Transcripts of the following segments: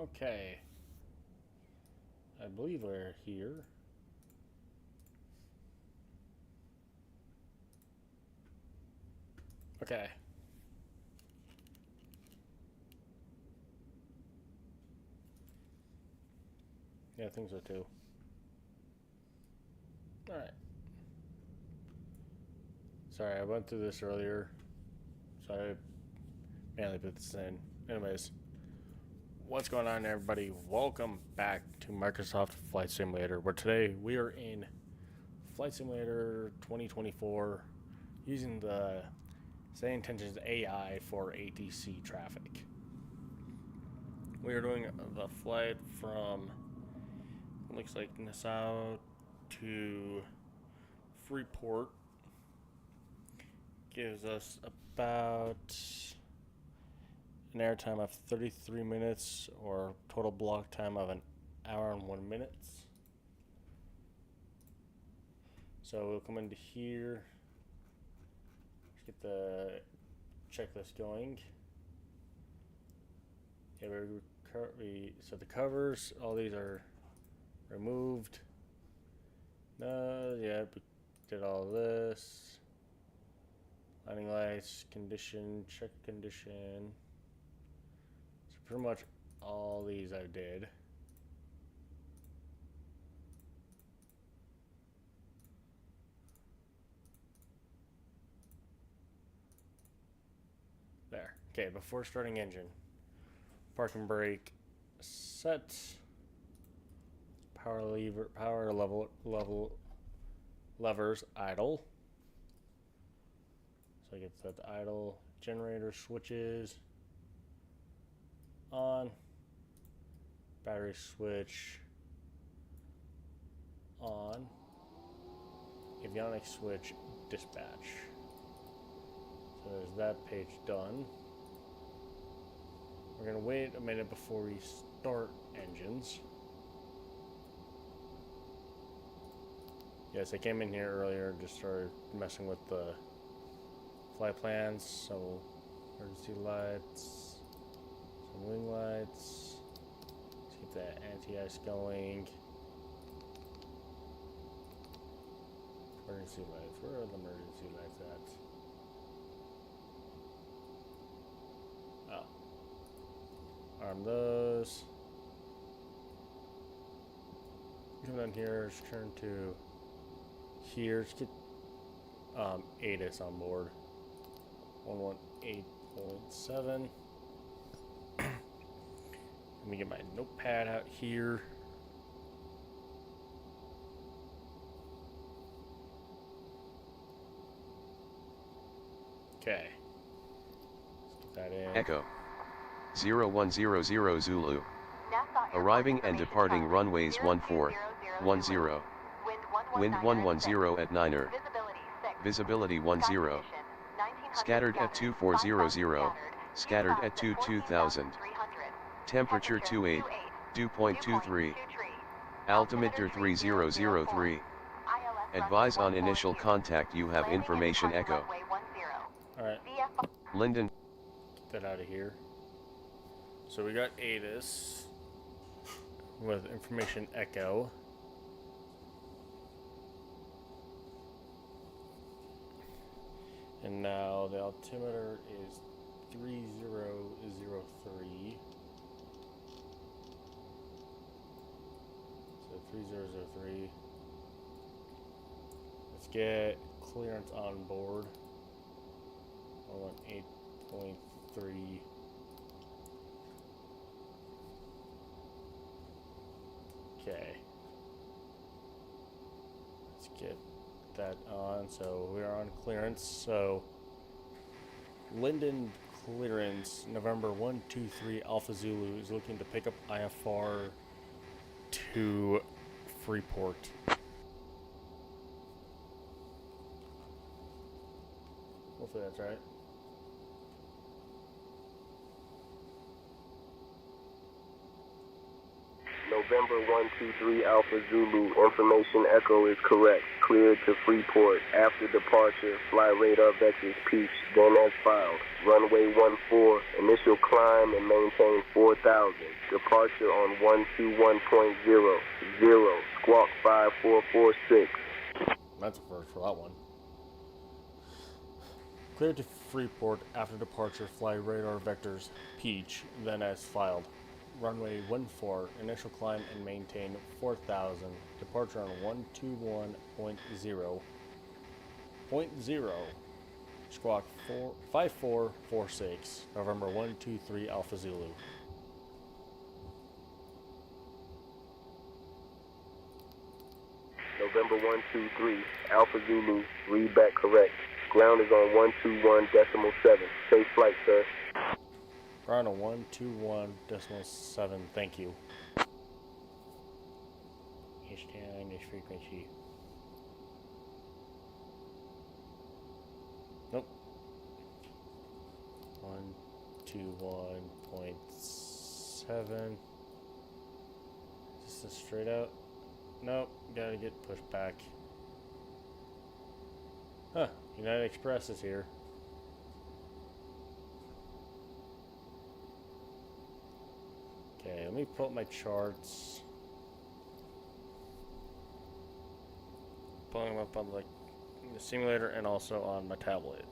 Okay. I believe we're here. Okay. Yeah, I think so too. Alright. Sorry, I went through this earlier. So I mainly put this in. Anyways. What's going on, everybody? Welcome back to Microsoft Flight Simulator, where today we are in Flight Simulator 2024 using the SayIntentions.AI for ATC traffic. We are doing the flight from, looks like Nassau to Freeport. Gives us about an airtime of 33 minutes, or total block time of an hour and 1 minute. So we'll come into here, get the checklist going. Yeah, so the covers, all these are removed. No, yeah, we did all this. Landing lights, condition, check condition. So pretty much all these I did. There. Okay, before starting engine. Parking brake set. Power levers idle. So I get set to idle. Generator switches on. Battery switch on. Avionics switch dispatch. So there's that page done. We're going to wait a minute before we start engines. Yes, I came in here earlier and just started messing with the flight plans. So emergency lights, some wing lights. Let's get that anti-ice going. Emergency lights. Where are the emergency lights at? Oh. Arm those. Come down here, just turn to here. Just get ATIS on board. 118.7. Let me get my notepad out here. Okay. Let's get that in. Echo 0100 Zulu. Arriving and departing runways 1410. Wind 110 at 9er. Visibility 10. Scattered at 2400. Scattered at 2000. Temperature 28, dew point 23. Altimeter 3003. Advise on initial contact, you have information Echo. Alright. Linden. Get that out of here. So we got ATIS with information Echo. And now the altimeter is 3003. So 3003. Let's get clearance on board. 118.3. Okay. Let's get that on. So we are on clearance. So Linden clearance, November 123 Alpha Zulu is looking to pick up IFR to Freeport. Hopefully that's right. November 123 Alpha Zulu, information echo is correct. Cleared to Freeport. After departure, fly radar vectors peach, then as filed. Runway 14, initial climb and maintain 4,000. Departure on 121.0, 0, squawk 5446. That's a first for that one. Cleared to Freeport. After departure, fly radar vectors peach, then as filed. Runway 14, initial climb and maintain 4,000. Departure on 121.0, squawk 5446, November 123 Alpha Zulu. November 123 Alpha Zulu, read back correct. Ground is on 121.7. Safe flight, sir. Ground on 121.7, thank you. Stay on this frequency. Nope. 121.7. Is this straight out? Nope, gotta get pushed back. Huh, United Express is here. Okay, let me pull up my charts. Pulling them up on the simulator and also on my tablet.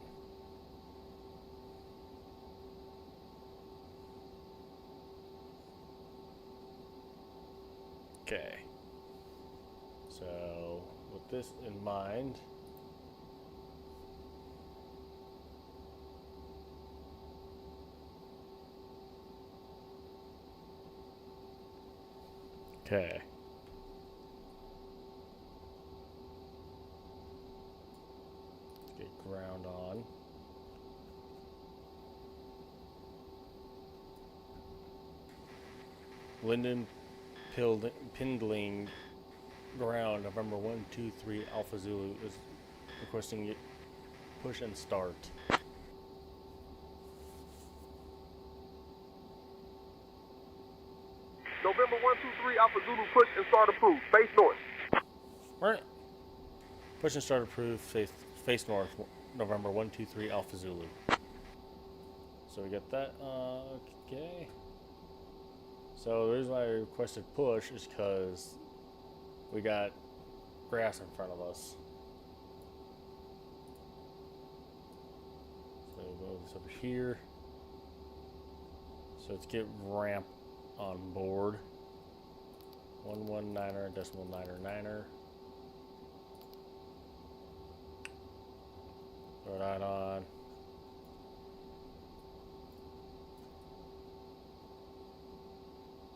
Okay. So, with this in mind, okay. Let's get ground on. Linden Pindling ground, November 123 Alpha Zulu is requesting it push and start. November 123 Alpha Zulu, push and start approved. Face north. Alright. Push and start approved, face north, November 123 Alpha Zulu. So we got that, okay. So the reason why I requested push is because we got grass in front of us. So we'll move this over here. So let's get ramp on board. 119.999. Throw that on.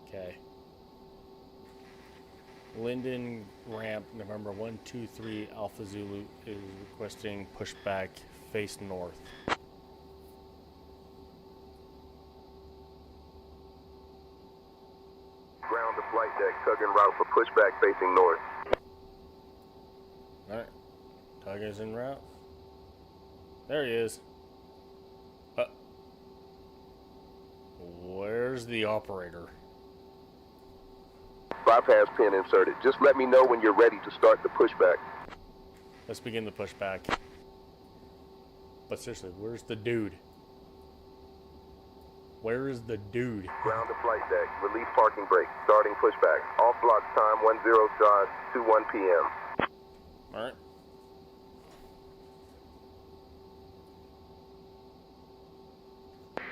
Okay. Linden ramp, November 123 Alpha Zulu is requesting pushback face north. Ground to flight deck, tug en route for pushback facing north. Alright. Tug is en route. There he is. Where's the operator? Bypass pin inserted. Just let me know when you're ready to start the pushback. Let's begin the pushback. But seriously, where's the dude? Where is the dude? Ground to flight deck. Release parking brake. Starting pushback. Off block time 10:21 p.m. Alright.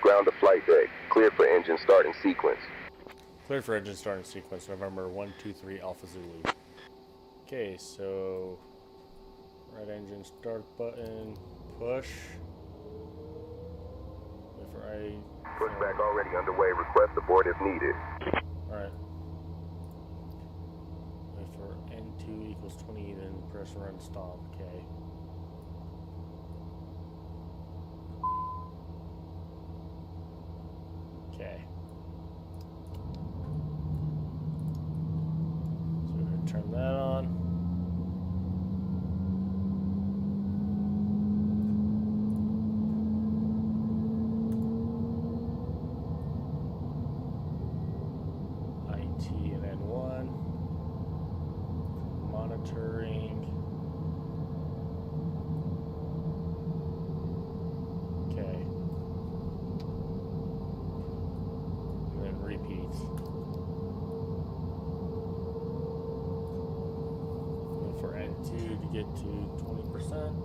Ground to flight deck. Clear for engine starting sequence. Clear for engine starting sequence, November 123 Alpha Zulu. Okay, so right engine start button, push. Wait for Pushback already underway. Request abort if needed. Alright. Wait for N2 equals 20, then press run stop. Okay. Okay. So we're going to turn that on. IT and N1. 32 to get to 20%.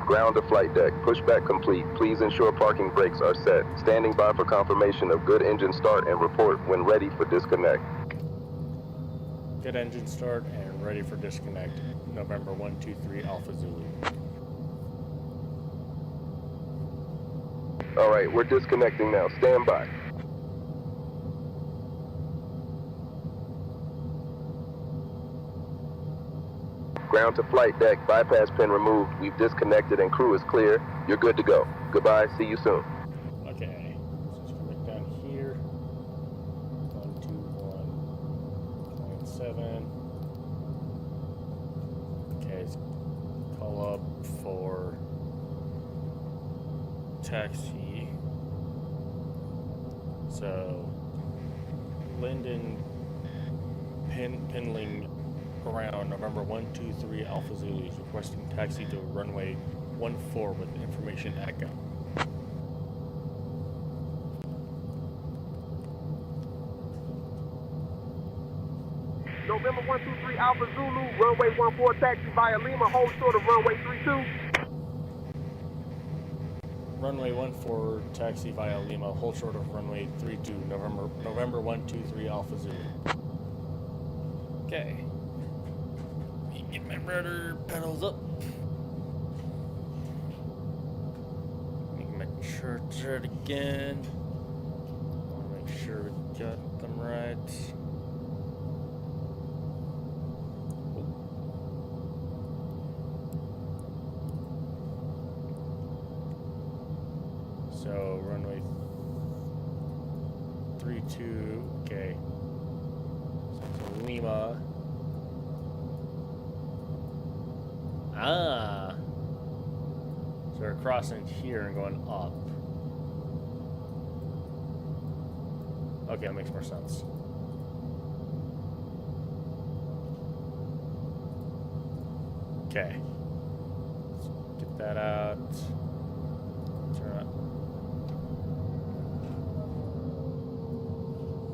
Ground to flight deck. Pushback complete. Please ensure parking brakes are set. Standing by for confirmation of good engine start and report when ready for disconnect. Good engine start and ready for disconnect. November 123 Alpha Zulu. All right, we're disconnecting now. Stand by. Ground to flight deck. Bypass pin removed. We've disconnected and crew is clear. You're good to go. Goodbye. See you soon. Okay. So let's come back down here. 121.7. Okay, let's call up for taxi. So Linden Pinling around November 123 Alpha Zulu is requesting taxi to runway 14 with information echo. November 123 Alpha Zulu, runway 14 taxi via Lima, hold short of runway 32. Runway 14 taxi via Lima, hold short of runway 32, November 123 Alpha Zulu. Okay. Get my rudder pedals up. Making my charts right again. Want to make sure we got them right. So runway 32. Okay. So Lima. Ah, so we're crossing here and going up. Okay, that makes more sense. Okay, let's get that out. Turn up.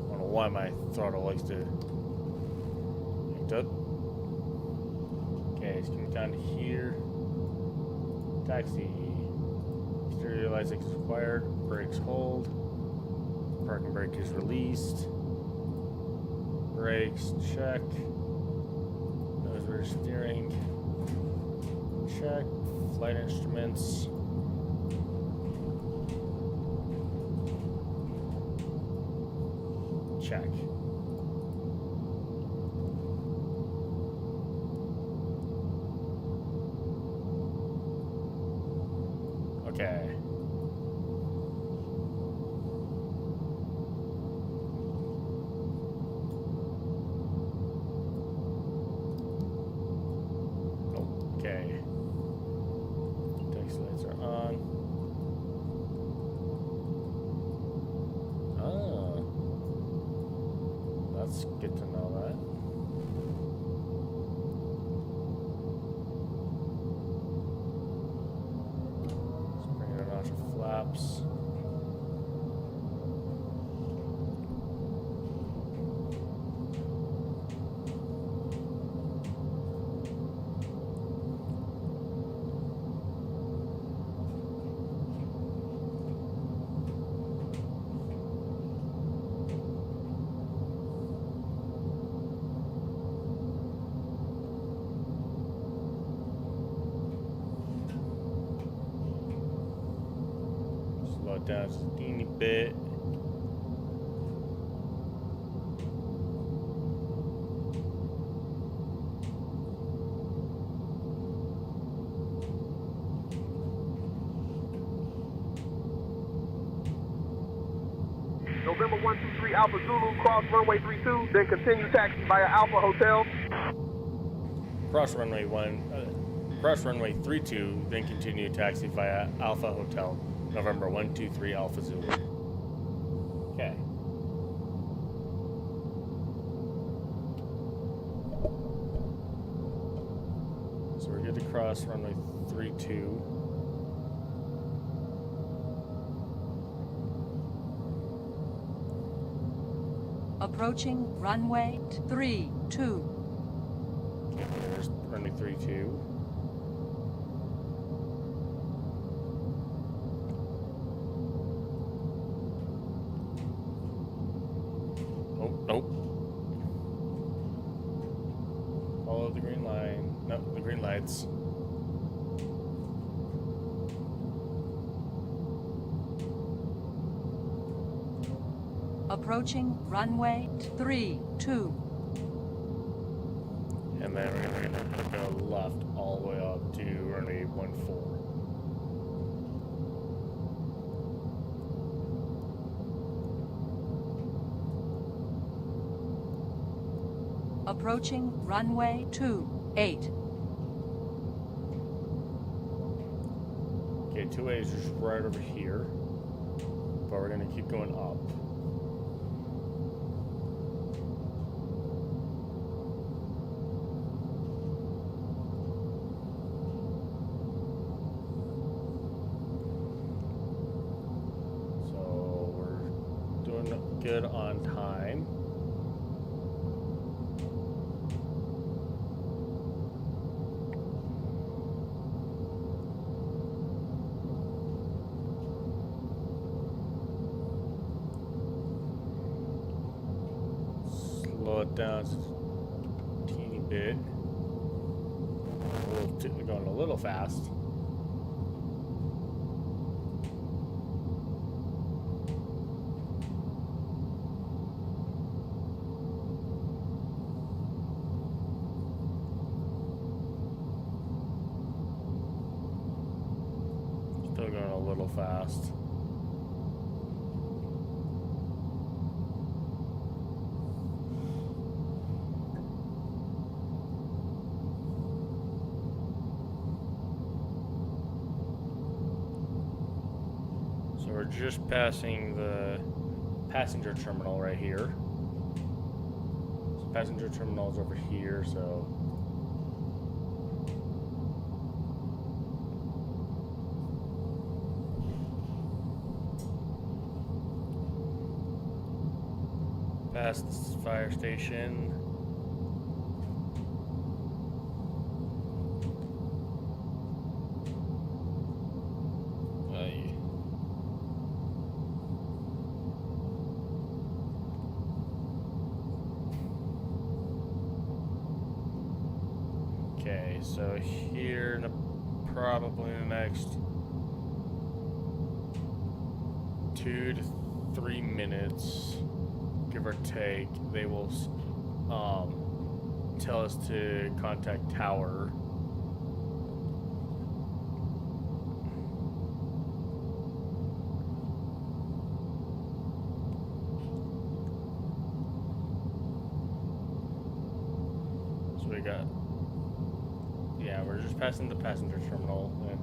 I don't know why my throttle likes to act up. Okay, it's coming down to here. Taxi. Exterior lights is required. Brakes hold. Parking brake is released. Brakes check. Nose rear steering check. Flight instruments. Check. Okay. Okay. Taxi lights are on. Oh. That's good to know that. Flaps. Slow it down just a teeny bit. November 123 Alpha Zulu, cross runway 32, then continue taxi via Alpha Hotel. Cross runway 32, then continue taxi via Alpha Hotel, November 123 Alpha Zulu. Okay. So we're good to cross runway 32. Approaching runway 32. Okay, there's runway 32. Oh, nope. Follow the green line. No, the green lights. Approaching runway 32. And then we're gonna go left all the way up to runway 14. Approaching runway 28. Okay, 2A is just right over here. But we're gonna keep going up. Good on time. Slow it down just a teeny bit. We're going a little fast. Still going a little fast. So we're just passing the passenger terminal right here. So passenger terminal is over here, so past this fire station. Okay, so here in probably the next 2 to 3 minutes, give or take, they will tell us to contact tower. So we got, yeah, we're just passing the passenger terminal and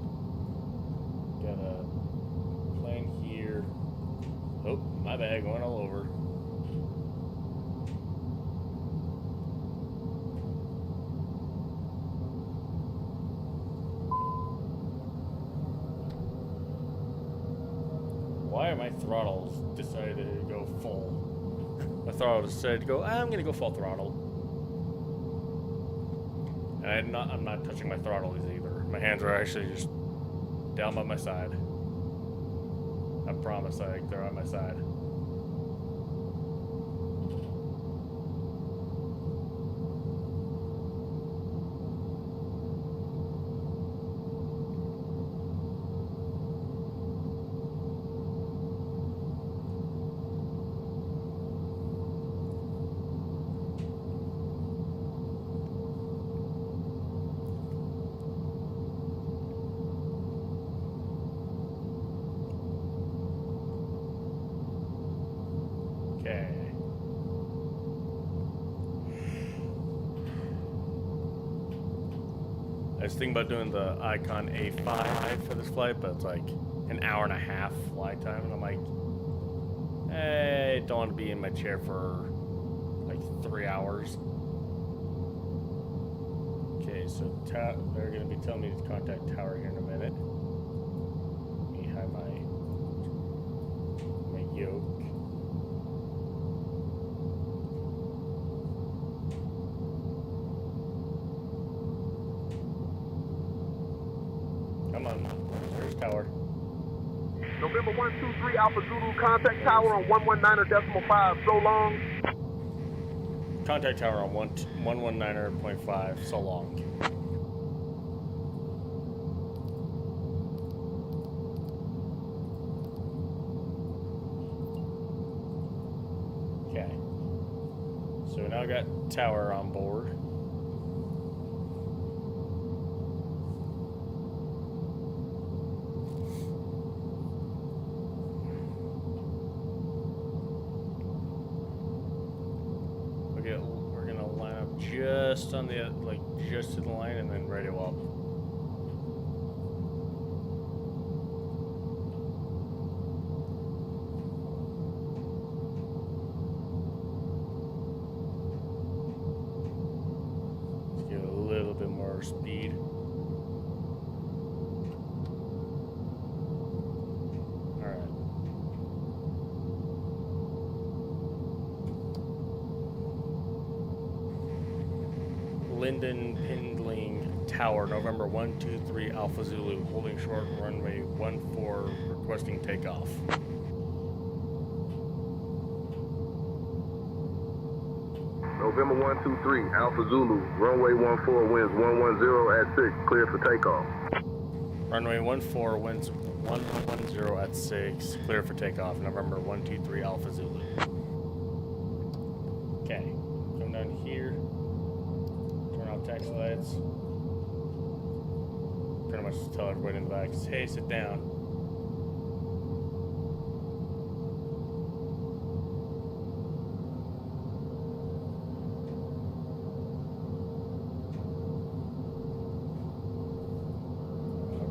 got a plane here. Oh, my bad, going all over. Why are my throttles decided to go full? My throttle decided to go, I'm gonna go full throttle. And I'm not touching my throttles either. My hands are actually just down by my side. I promise they're on my side. was thinking about doing the Icon A5 for this flight, but it's like an hour and a half flight time, and I'm like, hey, don't want to be in my chair for like 3 hours. Okay, so they're going to be telling me to contact tower here in a minute. Let me hide my yoke. Come on, where's tower? November 123 Alpha Zulu, contact tower on 119.5. So long. Contact tower on 119.5. So long. Okay. So we now got tower on board. We're gonna line up just on the just to the line and then radio up. Let's give it a little bit more speed. Linden Pindling Tower, November 123 Alpha Zulu, holding short runway 14, requesting takeoff. November 123 Alpha Zulu, runway 14 winds 110 at 6, clear for takeoff. Runway 14 winds 110 at 6, clear for takeoff, November 123 Alpha Zulu. Okay, come down here. Taxi lights. Pretty much just tell everybody in the back, hey, sit down.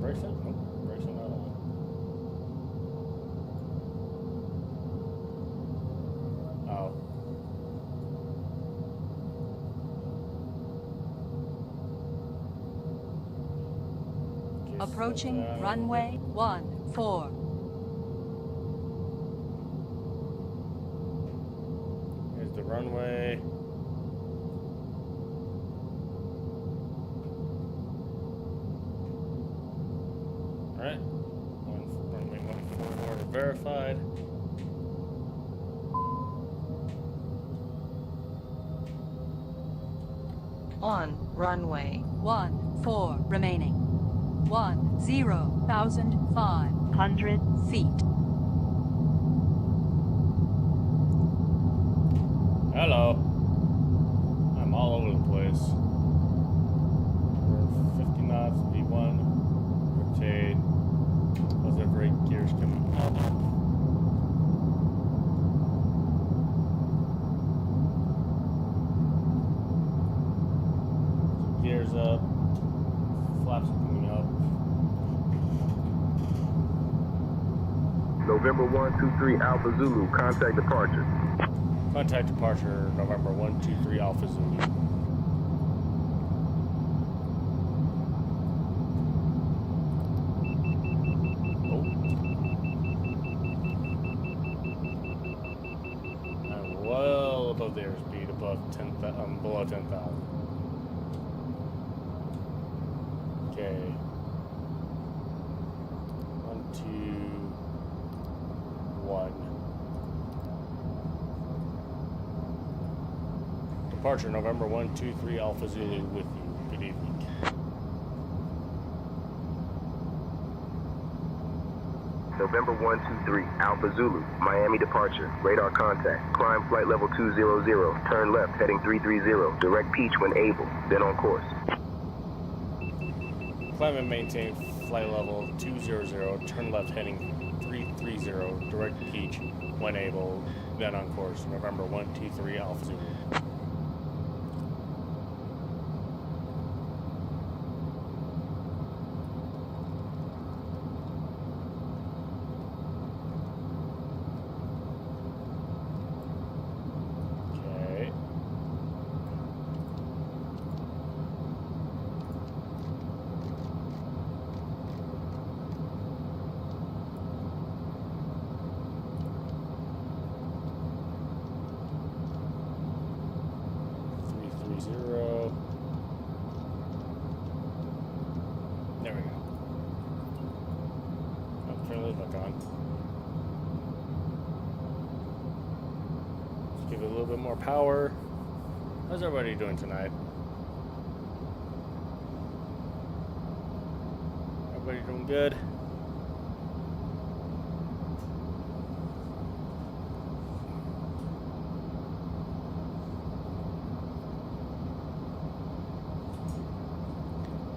Brakes on? Nope, brakes are not on. Oh. Approaching runway 14. Here's the runway. Alright. Runway 14 verified. On runway 14 remaining. 10,500 feet. Hello. I'm all over the place. We're 50 knots, V1. Rotate. Those are brake gears coming up. Gears up. Flaps are coming up. November 123 Alpha Zulu, contact departure. Contact departure, November 123 Alpha Zulu. Oh. I'm well above the airspeed, above 10,000, below 10,000. Okay. 1, 2, 1. Departure, November 123 Alpha Zulu with you. Good evening. November 123 Alpha Zulu, Miami departure. Radar contact. Climb flight level 200. Turn left, heading 330. Direct Peach when able. Then on course. Climb and maintain flight level 200. Turn left, heading 330. Direct Peach when able. Then on course. November 123 Alpha Zulu. stuck on. Let's give it a little bit more power. How's everybody doing tonight? Everybody doing good?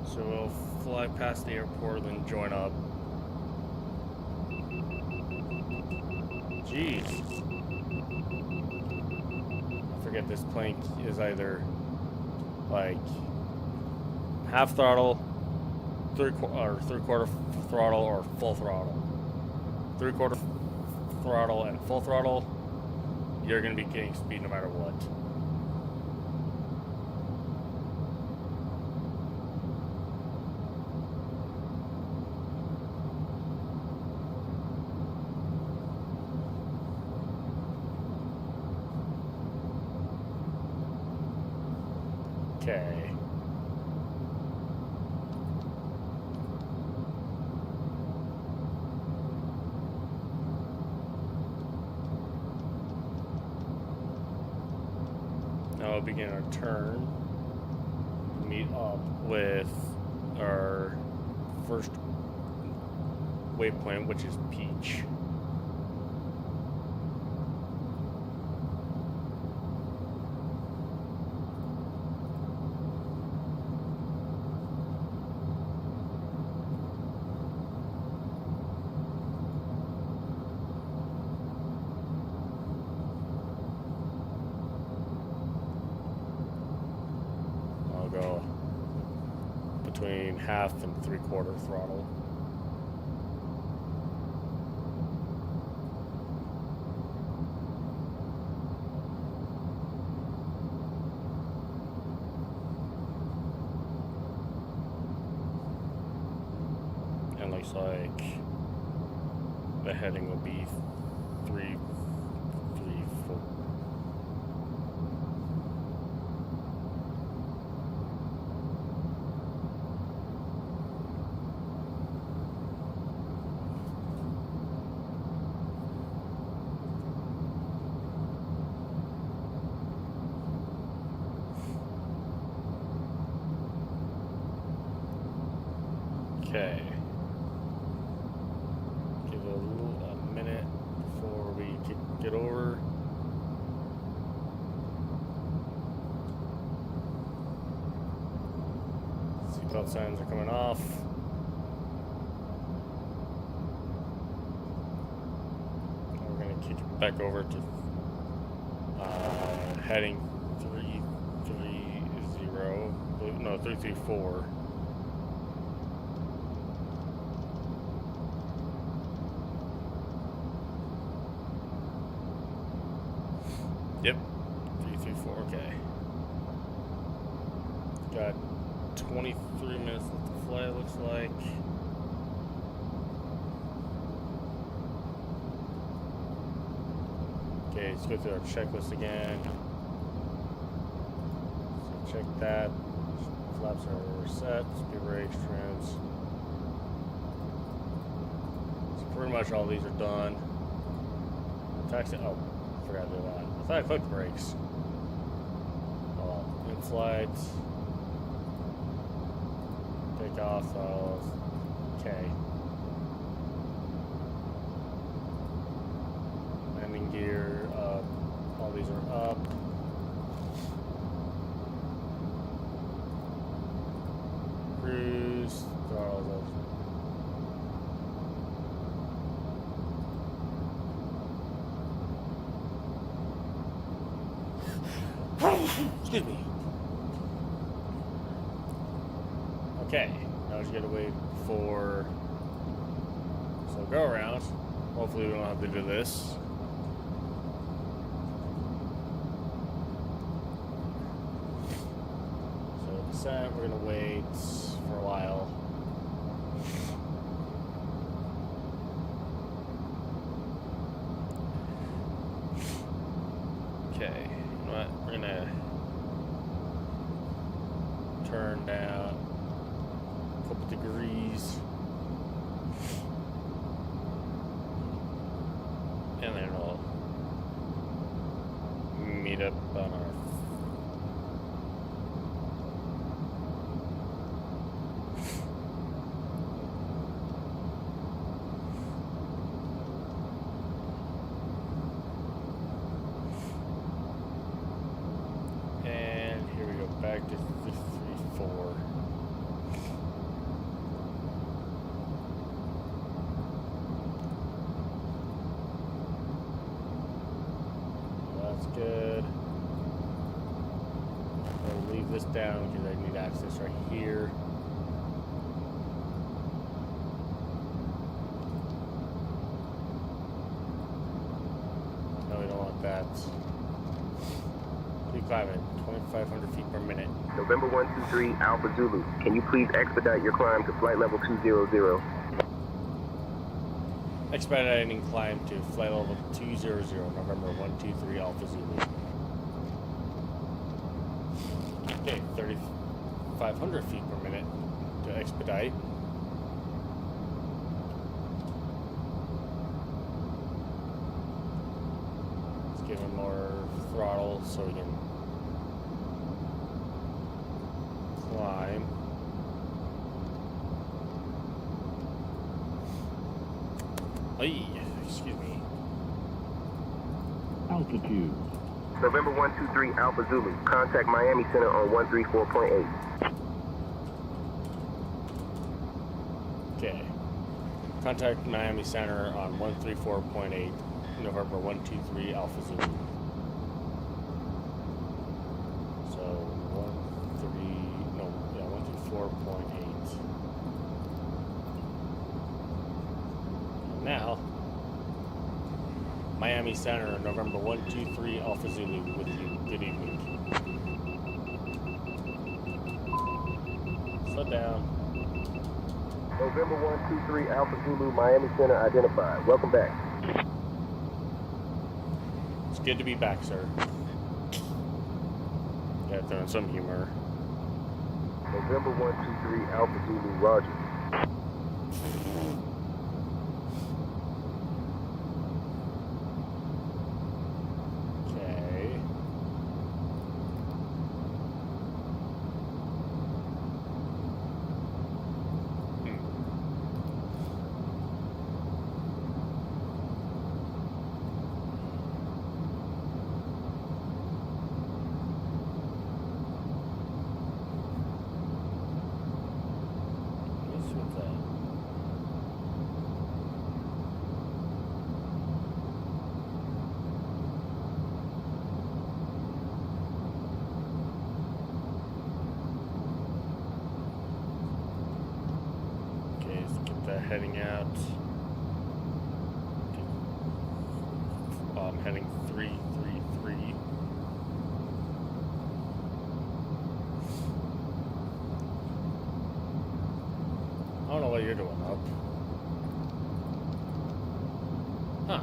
So we'll fly past the airport, then join up. Jeez. I forget this plane is either like half throttle, three-quarter throttle, or full throttle. Three-quarter throttle and full throttle, you're going to be getting speed no matter what. Okay. Now we'll begin our turn to meet up with our first waypoint, which is Peach. Go between half and three-quarter throttle. And looks like the heading will be 3, 4. Okay. Give it a minute before we get over. Seatbelt signs are coming off. We're going to kick it back over to heading 334. Yep, 334, okay. Got 23 minutes left to fly, it looks like. Okay, let's go through our checklist again. So check that. Flaps are set, speed brakes, trims. So pretty much all these are done. Taxi, oh, forgot to do that. I thought I clicked brakes. Oh, in flight. Take off those. Okay. Landing gear up. All these are up. Cruise. Throttle those. Excuse me. Okay, now we just gotta wait for some go around. Hopefully we don't have to do this. So descent, we're gonna wait for a while. Okay, you know what? We're gonna turn down a couple degrees. then we'll meet up on our back to 3-4. That's good. I'll leave this down because I need access right here. No, we don't want that. Keep climbing. 2,500 feet per minute. November 123 Alpha Zulu. Can you please expedite your climb to flight level 200? Expediting climb to flight level 200, November 123 Alpha Zulu. Okay, 3,500 feet per minute to expedite. Let's give him more throttle so we can climb. Hey, excuse me. Altitude. November 123 Alpha Zulu. Contact Miami Center on 134.8. Okay. Contact Miami Center on 134.8, November 123 Alpha Zulu. So 134.8. Now, Miami Center, November 123 Alpha Zulu with you. Good evening. Slow down. November 123 Alpha Zulu, Miami Center identified. Welcome back. It's good to be back, sir. Yeah, throwing some humor. November 123 Alpha Zulu, Roger. Heading out. I'm heading 333. I don't know what you're doing up. Huh.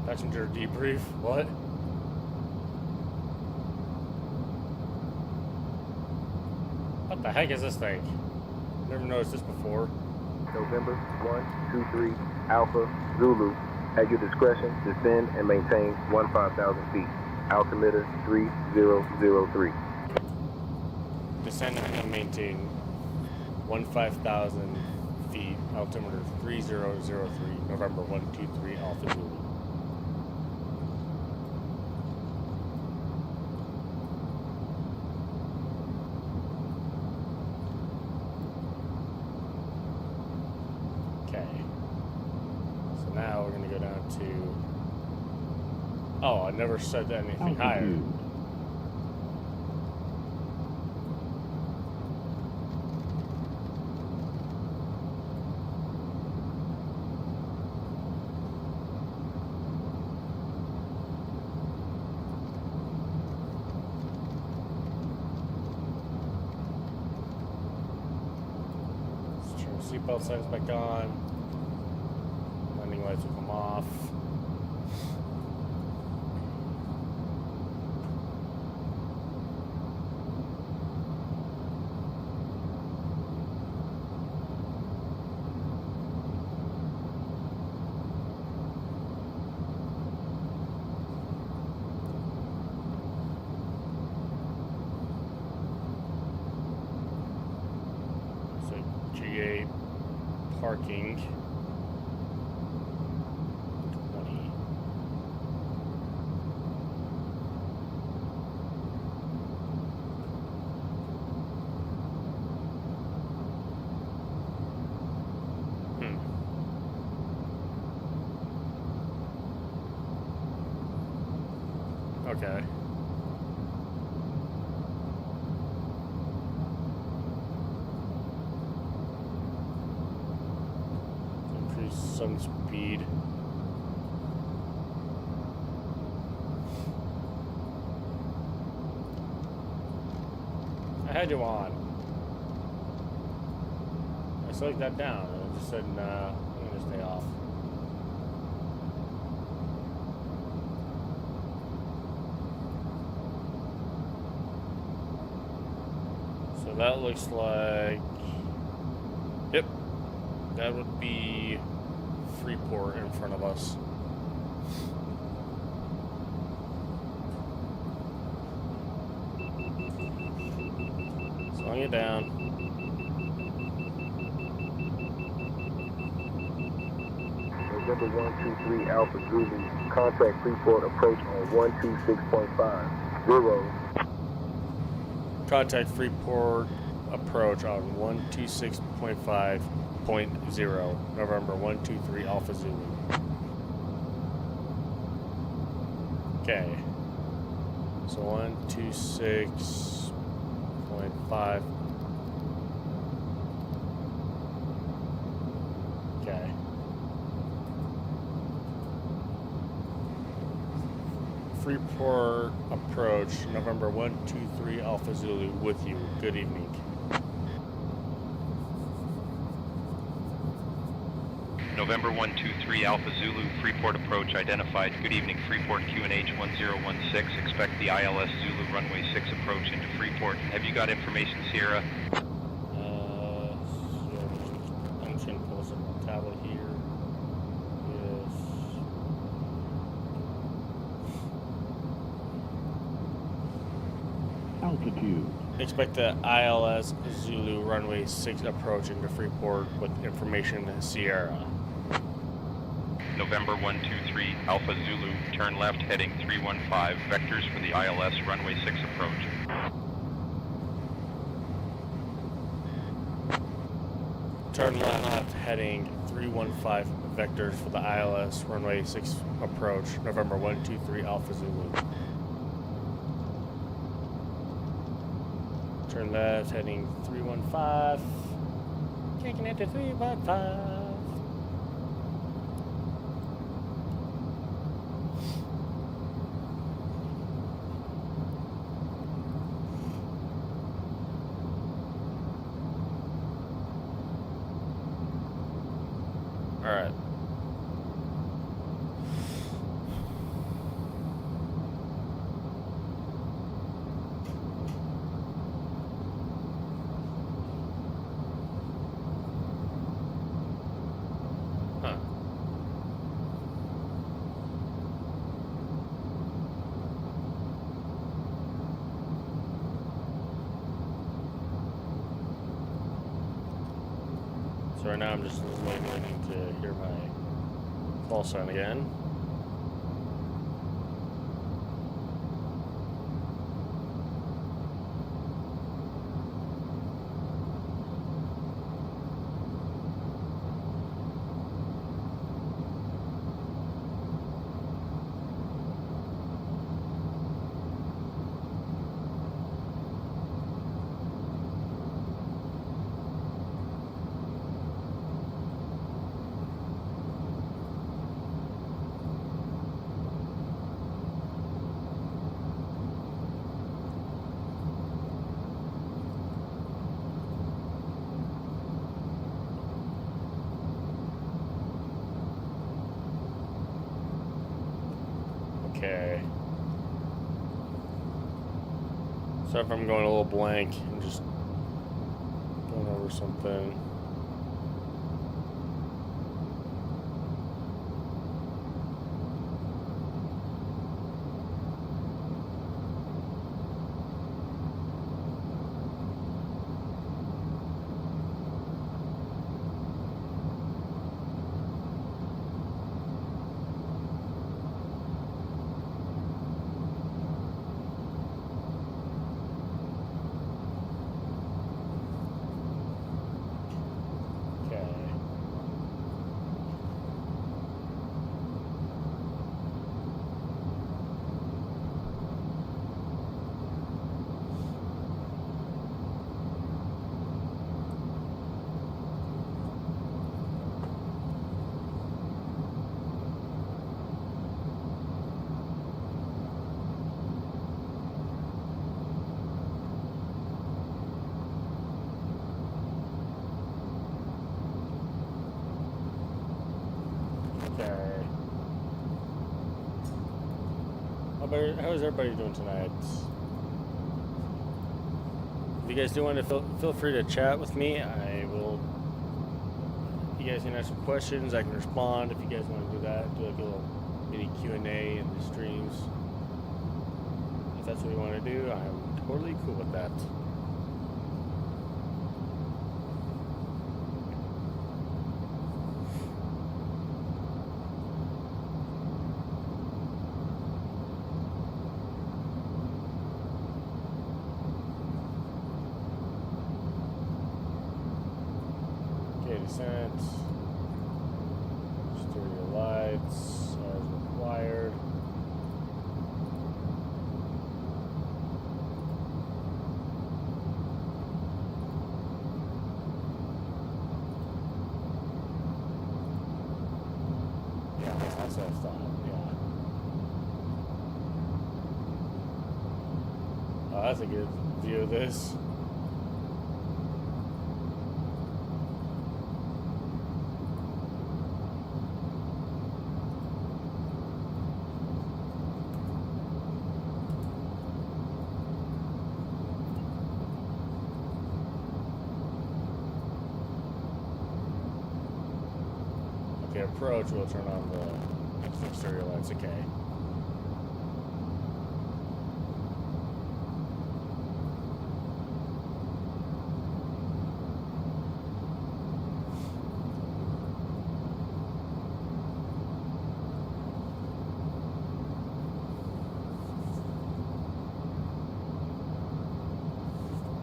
Passenger debrief. What? What the heck is this thing? Never noticed this before. November 123 Alpha Zulu. At your discretion, descend and maintain 15,000 feet. Altimeter 3003. Descend and maintain 15,000 feet. Altimeter 3003. November 123 Alpha Zulu. Now we're going to go down to... Oh, I never said anything higher. Let's turn the seatbelt signs back on. lights will come off. GA parking 20. Okay. Some speed. I had you on. I select that down and it just said, nah, I'm gonna stay off. So that looks like, yep, that would be Freeport in front of us. Slowing it down. November 123 Alpha Zulu, contact Freeport approach on 126.5. 0. Contact Freeport approach on 126.5.0, November 123 Alpha Zulu. Okay. So 126.5. Okay. Freeport approach, November 123 Alpha Zulu with you. Good evening. November 123 Alpha Zulu, Freeport approach identified. Good evening, Freeport QNH 1016. Expect the ILS Zulu runway 6 approach into Freeport. Have you got information, Sierra? I'm just gonna pull this up on the tablet here. Yes. Altitude. Expect the ILS Zulu runway 6 approach into Freeport with information, Sierra. November 123 Alpha Zulu, turn left heading 315. Vectors for the ILS runway 6 approach. Turn left heading 315. Vectors for the ILS runway 6 approach, November 123 Alpha Zulu. Turn left heading 315. Taking it to 315. All right. Huh. So right now I'm just waiting to hear my call sign again. Okay. Sorry if I'm going a little blank. I'm just going over something. How is everybody doing tonight? If you guys do want to feel free to chat with me. I will. You guys can ask some questions. I can respond if you guys want to do that. Do like a little mini Q&A in the streams. If that's what you want to do, I'm totally cool with that. Descent, exterior lights as required. Yeah, that's what I thought, yeah. Oh, that's a good view of this. Approach, we'll turn on the exterior lights. Okay.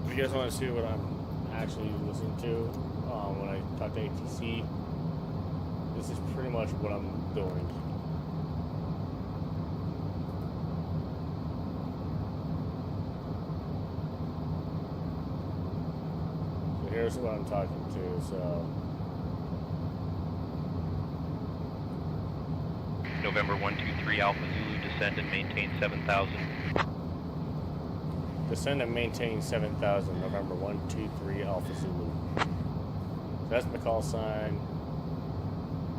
If you guys want to see what I'm actually listening to when I talk to ATC, this is pretty much what I'm doing. So here's what I'm talking to. So November 123 Alpha Zulu, descend and maintain 7,000. Descend and maintain 7,000. November 123 Alpha Zulu. So that's my call sign.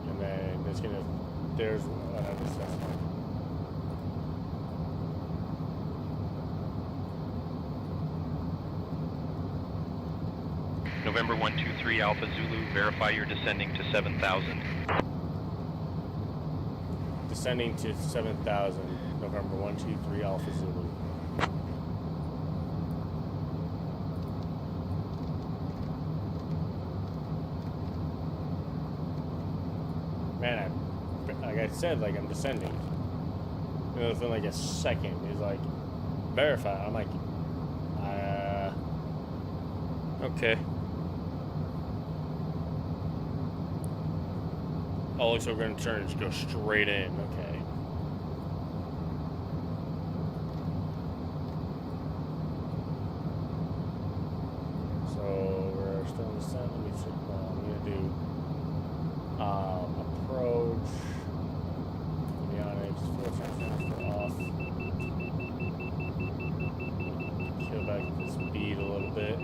And then it's gonna, there's another Cessna. November 123 Alpha Zulu, verify you're descending to 7,000. Descending to 7,000. November 123 Alpha Zulu. Man, like I said, like I'm descending. You know, within like a second, he's like, verify. I'm like, okay. Oh, looks like we're gonna turn and just go straight in. Okay. So we're still in descent. Let me check. I'm gonna do approach. Avionics. Full transfer off. Kill back the speed a little bit.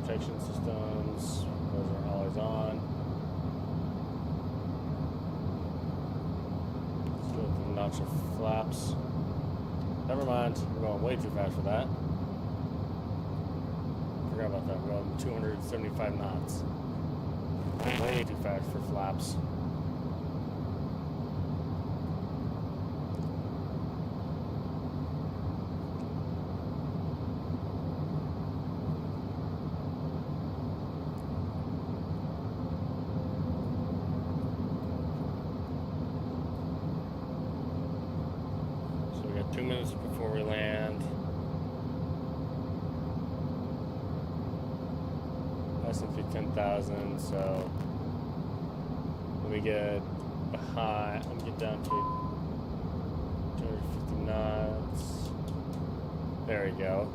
Protection systems, those are always on. bunch of flaps. Never mind, we're going way too fast for that. Forgot about that. We're going 275 knots. Way too fast for flaps. So we got 2 minutes before we land. Less than 10,000, so let me get behind, let me get down to 250 knots. There we go.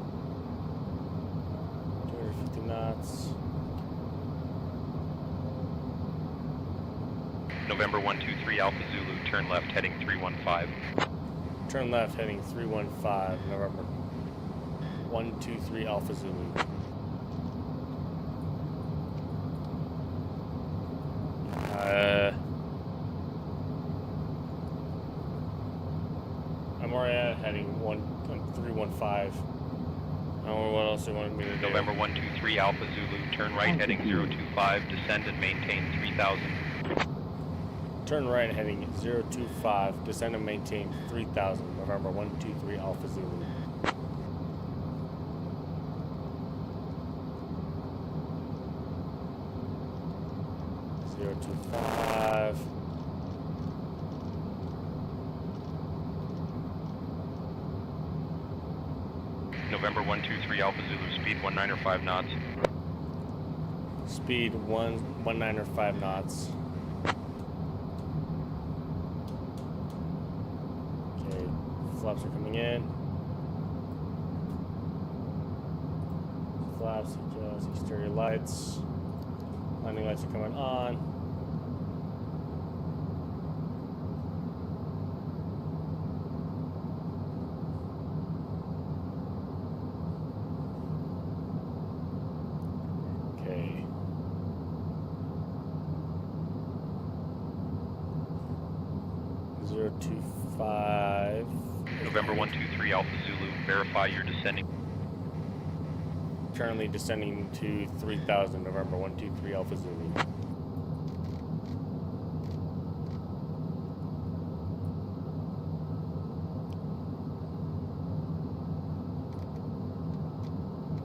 250 knots. November 123 Alpha Zulu, turn left heading 315. Turn left heading 315, November 123 Alpha Zulu. I'm already at heading 315. I don't know what else they wanted me to do. November 123 Alpha Zulu, turn right heading 025, descend and maintain 3000. Turn right heading 025, descend and maintain 3000, November 123 Alpha Zulu. Zero two five. November 123 Alpha Zulu, speed 19 knots. Speed 19 or 5 knots. Okay, flaps are coming in. Flaps, adjust exterior lights. Landing lights are coming on. Okay. Zero two five. November 123 Alpha Zulu, verify you're descending. Currently descending to 3000, November 123 Alpha Zulu.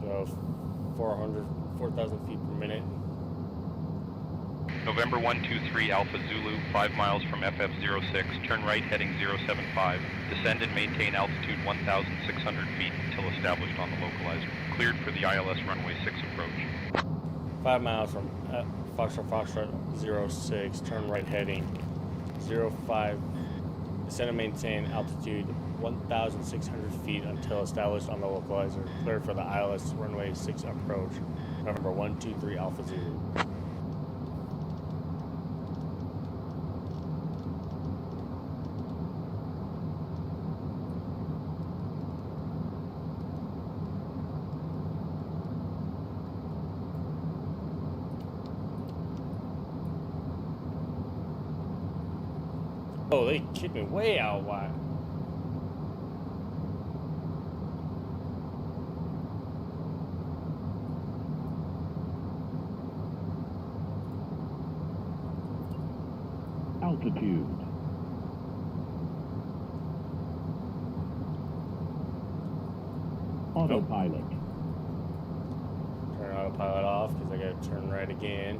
Go 4,000 feet per minute. November 123 Alpha Zulu, 5 miles from FF06, turn right heading 075. Descend and maintain altitude 1,600 feet until established on the localizer. Cleared for the ILS runway 6 approach. 5 miles from Foxtrot 06, turn right heading 05. Descend and maintain altitude 1,600 feet until established on the localizer. Cleared for the ILS runway 6 approach. November 123 Alpha Zulu. Oh, they kicked me way out wide. Altitude. Autopilot. Turn autopilot off because I gotta turn right again.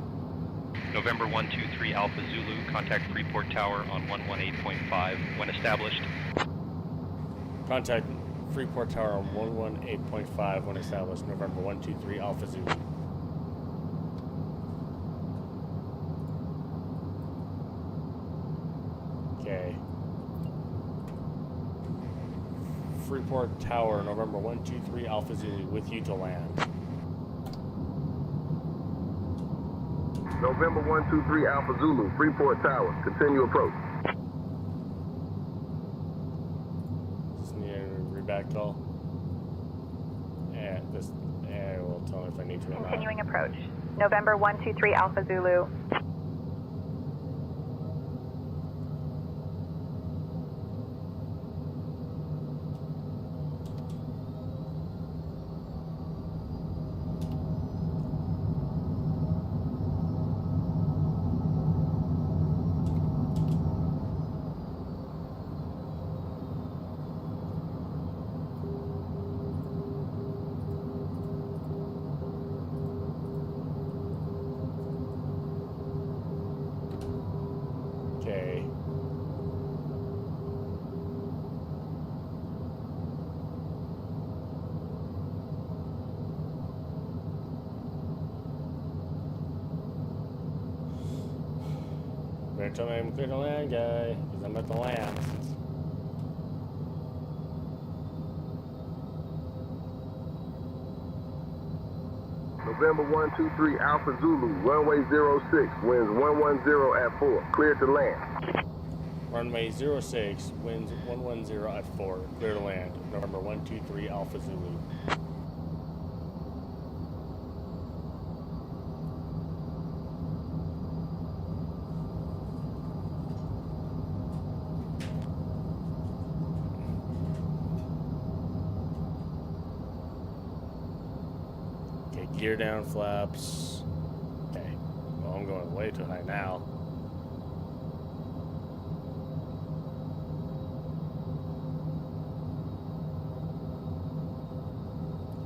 November 123 Alpha Zulu, contact Freeport Tower on 118.5 when established. Contact Freeport Tower on 118.5 when established. November 123 Alpha Zulu. Okay. Freeport Tower, November 123 Alpha Zulu, with you to land. November 123 Alpha Zulu, Freeport Tower. Continue approach. Just need a reback call. And this, I will tell me if I need to or not. Continuing approach. November 123 Alpha Zulu. 123 Alpha Zulu, 5 miles from FF06, turn right heading 075. Descend and maintain altitude 1,600 feet until established on the localizer. Cleared for the ILS runway 6 approach. November 123 Alpha Zulu, Freeport Tower. Continue approach. Just need a reback call. Alright, tell me I'm clear to land, guy, because I'm at the land. November 123 Alpha Zulu, runway 06, winds 110 at 4, cleared to land. Runway 06, winds 110 at 4, clear to land. November 123 Alpha Zulu. Okay, gear down flaps. Okay, well, I'm going way too high now.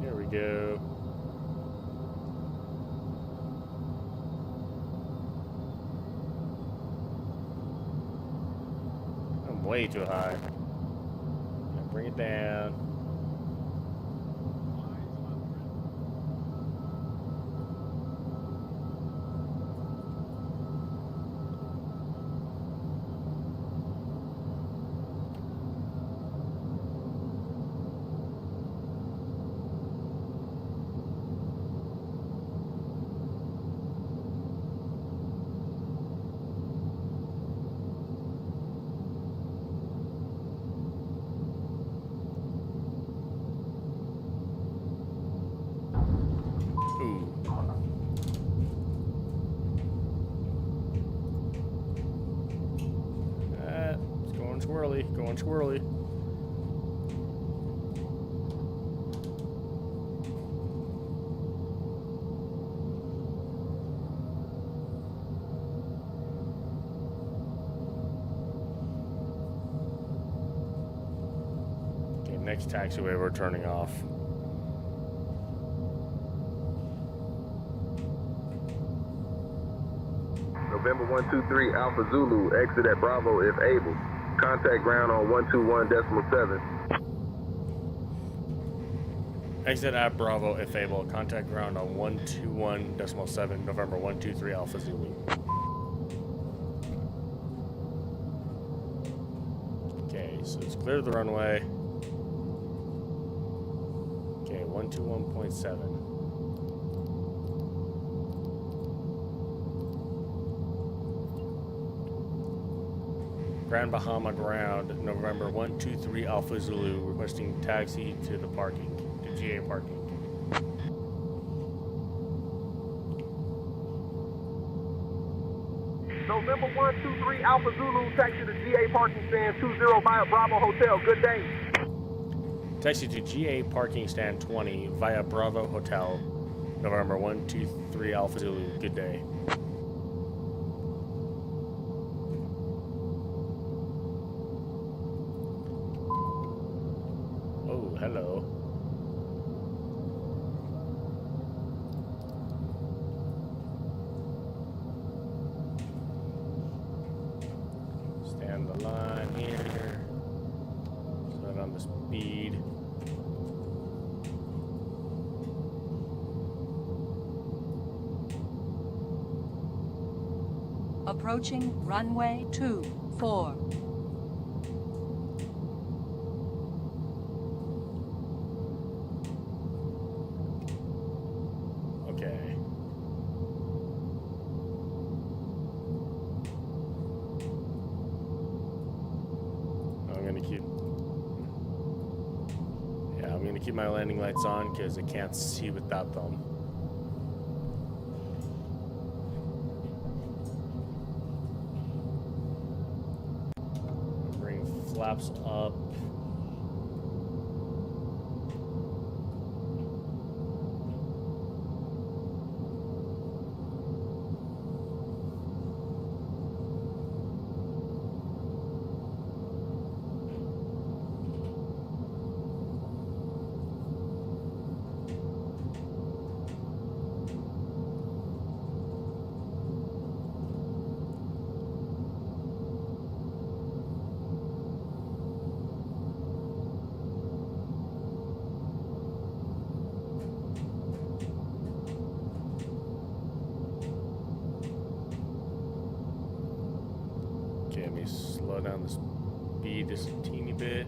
Here we go. I'm way too high. Now bring it down. Ooh. It's going squirrely, going squirrely. Okay, next taxiway we're turning off. November 123 Alpha Zulu, exit at Bravo if able. Contact ground on 121.7. Exit at Bravo if able. Contact ground on 121.7. November 123 Alpha Zulu. Okay, so it's clear the runway. Okay, 121.7. Grand Bahama ground, November 123 Alpha Zulu, requesting taxi to the parking, to GA parking. November 123 Alpha Zulu, taxi to GA parking stand 20 via Bravo Hotel. Good day. Taxi to GA parking stand 20 via Bravo Hotel, November 123 Alpha Zulu. Good day. Oh, hello. Stand the line here. Set on the speed. Approaching runway 24. Okay. I'm gonna keep my landing lights on because I can't see without them. Bring flaps up. slow down the speed just a teeny bit.